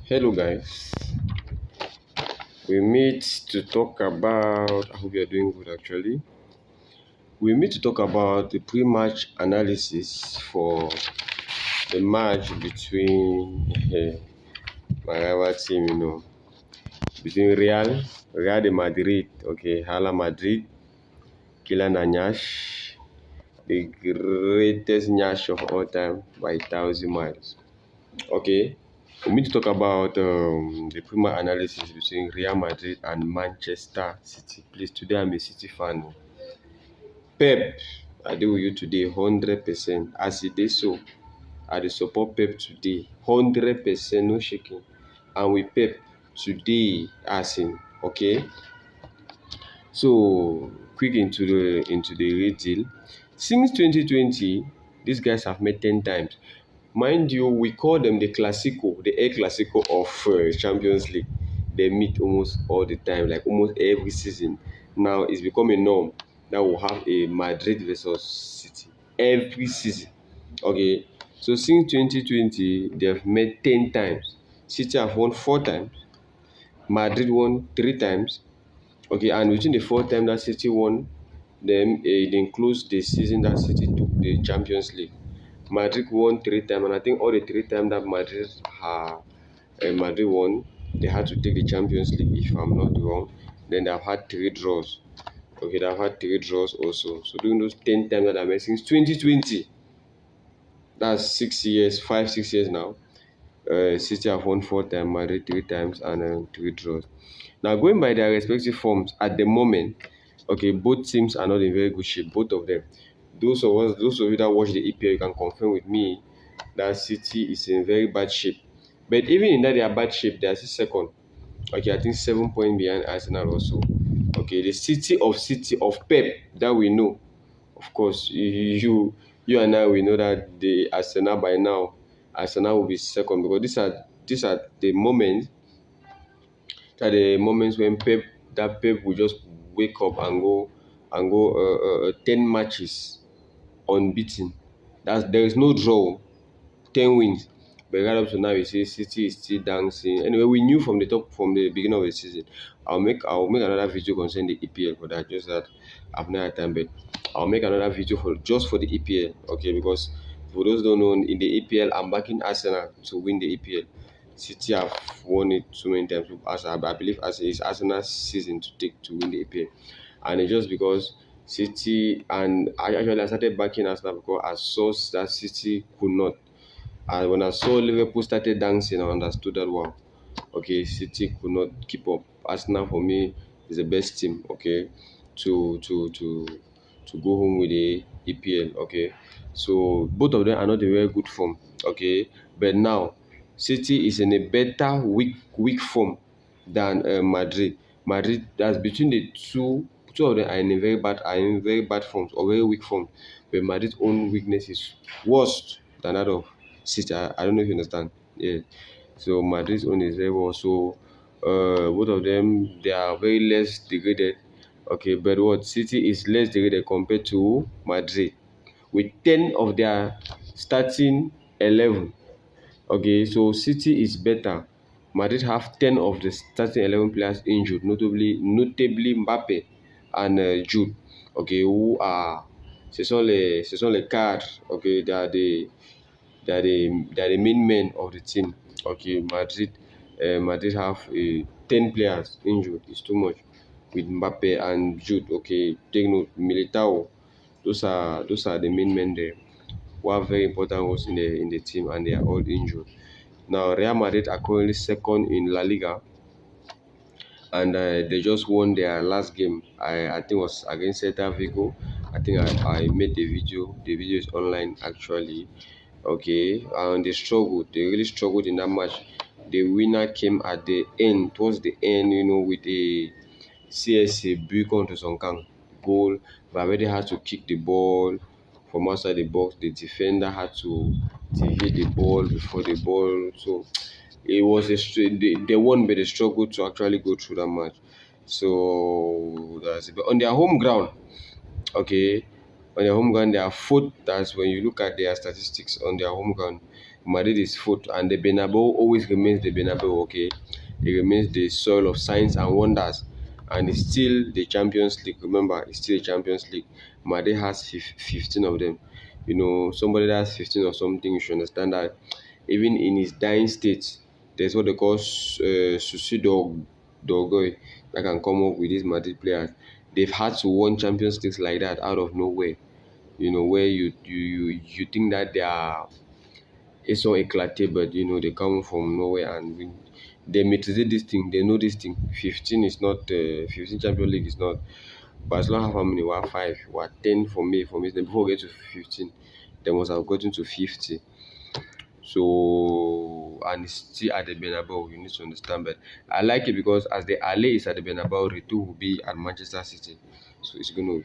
Hello guys, we meet to talk about, I hope you are doing good actually. We meet to talk about the pre-match analysis for the match between my rival team, between Real de Madrid, okay, Hala Madrid, Kylian Nyash, the greatest Nyash of all time by 1,000 miles. Okay, we need to talk about the Premier analysis between Real Madrid and Manchester City. Please, today I'm a City fan. Pep, I deal with you today 100%. As it is so, I dey support Pep today 100%, no shaking. And with Pep today, as in, okay. So, quick into the real deal. Since 2020, these guys have met 10 times. Mind you, we call them the Clasico, the El Clasico of Champions League. They meet almost all the time, like almost every season. Now it's become a norm that we'll have a Madrid versus City every season. Okay, so since 2020, they've met 10 times. City have won 4 times, Madrid won 3 times. Okay, and within the 4 times that City won, then it includes the season that City took the Champions League. Madrid won 3 times, and I think all the 3 times that Madrid won, they had to take the Champions League, if I'm not wrong. Then they've had 3 draws. Okay, they've had 3 draws also. So during those 10 times that I met since 2020, that's 6 years, 5, 6 years now. City have won 4 times, Madrid 3 times, and 3 draws. Now, going by their respective forms at the moment, okay, both teams are not in very good shape. Both of them. Those of you that watch the EPL, you can confirm with me that City is in very bad shape. But even in that their bad shape, they are still second. Okay, I think 7 points behind Arsenal also. Okay, the City of Pep that we know. Of course, you and I, we know that the Arsenal by now, Arsenal will be second, because these are the moments when Pep will just wake up and go 10 matches unbeaten. There is no draw, 10 wins. But right up to now, you see City is still dancing. Anyway, we knew from the beginning of the season. I'll make another video concerning the EPL for that. Just that I've not had time, but I'll make another video for the EPL. Okay, because for those who don't know, in the EPL, I'm backing Arsenal to win the EPL. City have won it so many times. I believe it's Arsenal's season to win the EPL, and it's just because City, and I started backing Arsenal because I saw that City could not. And when I saw Liverpool started dancing, I understood that, wow, okay, City could not keep up. Arsenal for me is the best team, okay, to go home with the EPL, okay. So both of them are not in very good form, okay. But now City is in a better weak form than Madrid. Madrid, that's between the two of them are in very bad forms or very weak form. But Madrid's own weakness is worse than that of City. I don't know if you understand. Yeah. So Madrid's own is very well. So both of them, they are very less degraded. Okay, but what City is less degraded compared to Madrid with 10 of their starting 11. Okay, so City is better. Madrid have 10 of the starting 11 players injured, notably Mbappe and Jude. Okay, who are ce sont les cadres. Okay, they are the main men of the team. Okay, Madrid have 10 players injured. It's too much with Mbappe and Jude. Okay, take note, Militao. Those are the main men there who have very important roles in the team, and they are all injured. Now, Real Madrid are currently second in La Liga, and they just won their last game. I think it was against Celta Vigo. I think I made the video. The video is online actually. Okay, and they struggled. They really struggled in that match. The winner came at the end, towards the end, with a CSA Bucon to Sonkang goal. Valverde had to kick the ball from outside the box. The defender had to hit the ball before the ball. So it was they won, but they struggled to actually go through that match. So that's it. But on their home ground, okay, on their home ground, they are fourth. That's when you look at their statistics on their home ground. Madrid is fourth, and the Bernabeu always remains the Bernabeu. Okay, it remains the soil of signs and wonders, and it's still the Champions League. Remember, it's still the Champions League. Madrid has 15 of them. Somebody that has 15 or something, you should understand that even in his dying state, there's what they call Dorgoy that can come up with these Madrid players. They've had to win Champions Leagues like that out of nowhere. Where you think that they are it's so éclaté, but they come from nowhere and win. They maîtriser this thing. They know this thing. 15 is not 15 Champions League is not. Barcelona have how many? What five? What 10 for me? For me, then before we get to 15, they must have gotten to 50. So and it's still at the Bernabeu. You need to understand, but I like it because as the alley is at the Bernabeu, Ritu will be at Manchester City. So it's gonna.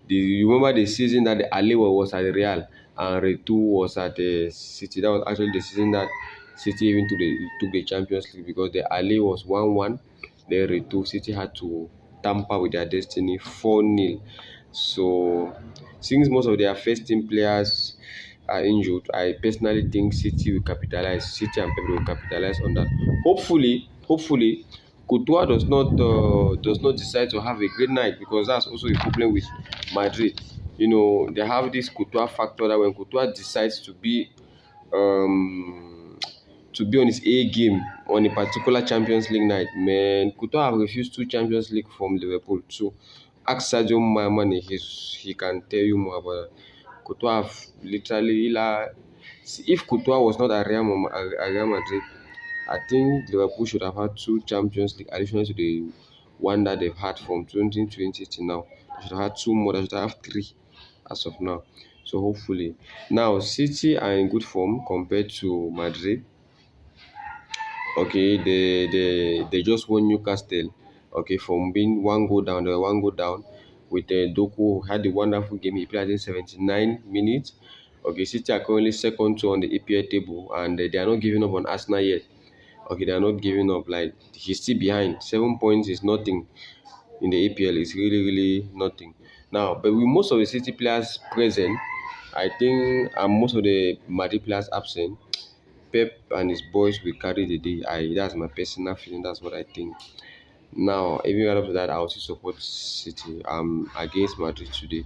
You remember the season that the alley was at Real and Ritu was at the City. That was actually the season that City even took the Champions League because the alley was 1-1. Then Ritu City had to tamper with their destiny 4-0. So since most of their first team players are injured, I personally think City will capitalize. City and Pep will capitalize on that. Hopefully, Courtois does not decide to have a great night because that's also a problem with Madrid. They have this Courtois factor that when Courtois decides to be on his A game on a particular Champions League night, man, Courtois have refused 2 Champions League from Liverpool. So ask Sadio Mane, he can tell you more about that. Courtois have literally, if Courtois was not at Real Madrid, I think Liverpool should have had 2 Champions League additional to the one that they've had from 2020 to now. They should have had 2 more. They should have 3 as of now. So hopefully, now City are in good form compared to Madrid. Okay, they just won Newcastle. Okay, from being one goal down, they were one goal down with Doku had a wonderful game. He played in 79 minutes. Okay, City are currently second two on the EPL table, and they are not giving up on Arsenal yet. Okay, they are not giving up. Like he's still behind. 7 points is nothing in the EPL. It's really, really nothing. Now, but with most of the City players present, I think, and most of the Madrid players absent, Pep and his boys will carry the day. That's my personal feeling. That's what I think. Now, even right up to that, I also support City. I'm against Madrid today.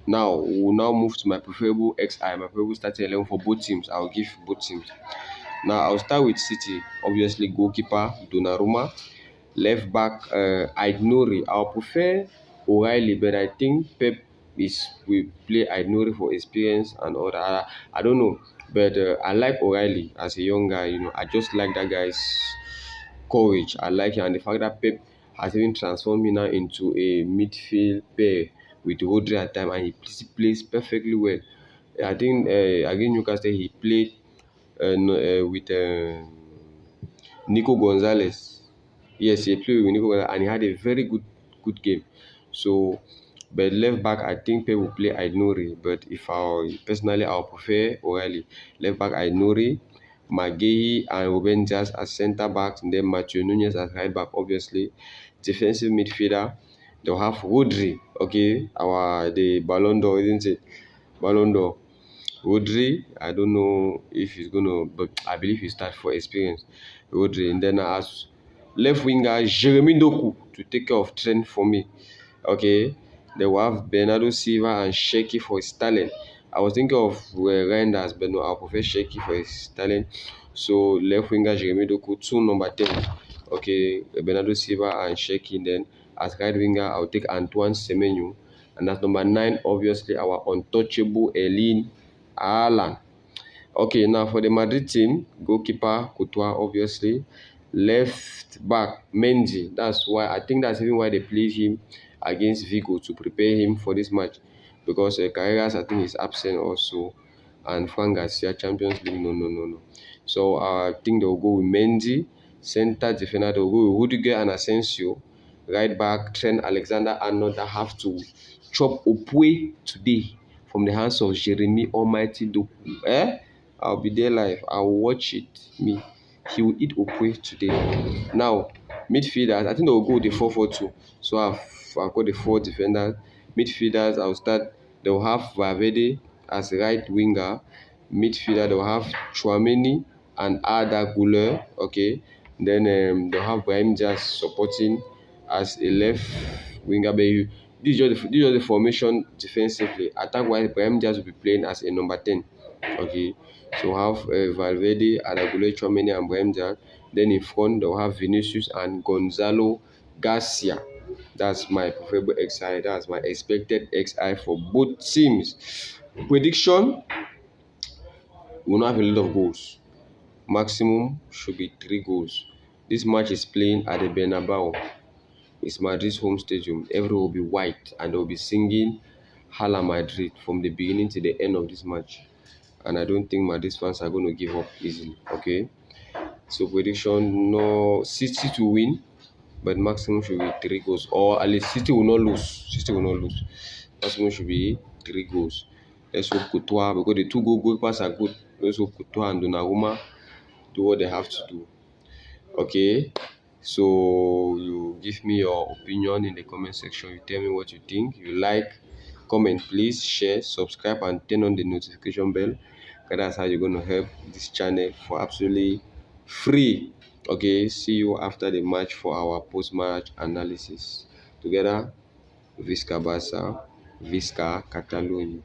Now, we'll now move to my preferable XI, my preferable starting 11 for both teams. I'll give both teams. Now, I'll start with City. Obviously, goalkeeper Donnarumma. Left back Aït Nouri. I'll prefer O'Reilly, but I think Pep will play Aït Nouri for experience and all that. I don't know, but I like O'Reilly as a young guy. I just like that guy's courage. I like it, and the fact that Pep has even transformed me now into a midfield pair with Rodri at time, and he plays perfectly well. I think against Newcastle he played with Nico Gonzalez. Yes, he played with Nico Gonzalez, and he had a very good game. So, but left back, I think Pep will play Aït Nouri. But if I'll prefer O'Reilly. Left back Aït Nouri, Maguire and Ruben Dias as centre backs, and then Mathieu Nunez as right back. Obviously, defensive midfielder. They'll have Rodri. Okay, the Ballon d'Or, isn't it? Ballon d'Or. Rodri, I don't know if he's gonna, but I believe he starts for experience. Rodri, and then as left winger Jeremy Doku to take care of Trent for me. Okay, they will have Bernardo Silva and Sheki for his talent. I was thinking of Reinders, but no, I'll prefer Sheki for his talent. So left winger Jeremy Doku, 2 number 10. Okay, Bernardo Silva and Sheki. Then as right winger, I'll take Antoine Semenyo. And that's number 9, obviously, our untouchable Erling Haaland. Okay, now for the Madrid team, goalkeeper Courtois, obviously. Left back Mendy. That's even why they played him against Vigo to prepare him for this match, because Carreras I think is absent also, and Fran Garcia Champions League no. So I think they'll go with Mendy. Center defender they'll go with Rudiger and Asensio. Right back Trent Alexander-Arnold that have to chop Opue today from the hands of Jeremy Almighty Doku. I'll be there live. I'll watch it. He will eat Opue today. Now, midfielders, I think they'll go with the 4-4-2. So I've got the 4 defenders. Midfielders, They'll have Valverde as right winger. midfielder, they'll have Chouameni and Arda Güler. Okay, then they'll have Brahim Diaz supporting as a left winger. But this is the formation defensively. Attack wise, Brahim Diaz will be playing as a number 10. Okay, so have Valverde, Arda Güler, Chouameni, and Brahim Diaz. Then in front, they'll have Vinicius and Gonzalo Garcia. That's my preferable XI. That's my expected XI for both teams. Prediction: we will not have a lot of goals. Maximum should be 3 goals. This match is playing at the Bernabeu. It's Madrid's home stadium. Everyone will be white and they will be singing Hala Madrid from the beginning to the end of this match. And I don't think Madrid fans are going to give up easily. Okay. So prediction: no, City to win, but maximum should be 3 goals. Or at least City will not lose. City will not lose. Maximum should be 3 goals. Let's hope Courtois, because the 2 goalkeepers are good. Let's hope Courtois and Donnarumma do what they have to do. Okay, so you give me your opinion in the comment section. You tell me what you think. You like, comment, please share, subscribe, and turn on the notification bell, because that's how you're going to help this channel for absolutely free. Okay, see you after the match for our post-match analysis. Together, Visca Barça, Visca Catalonia.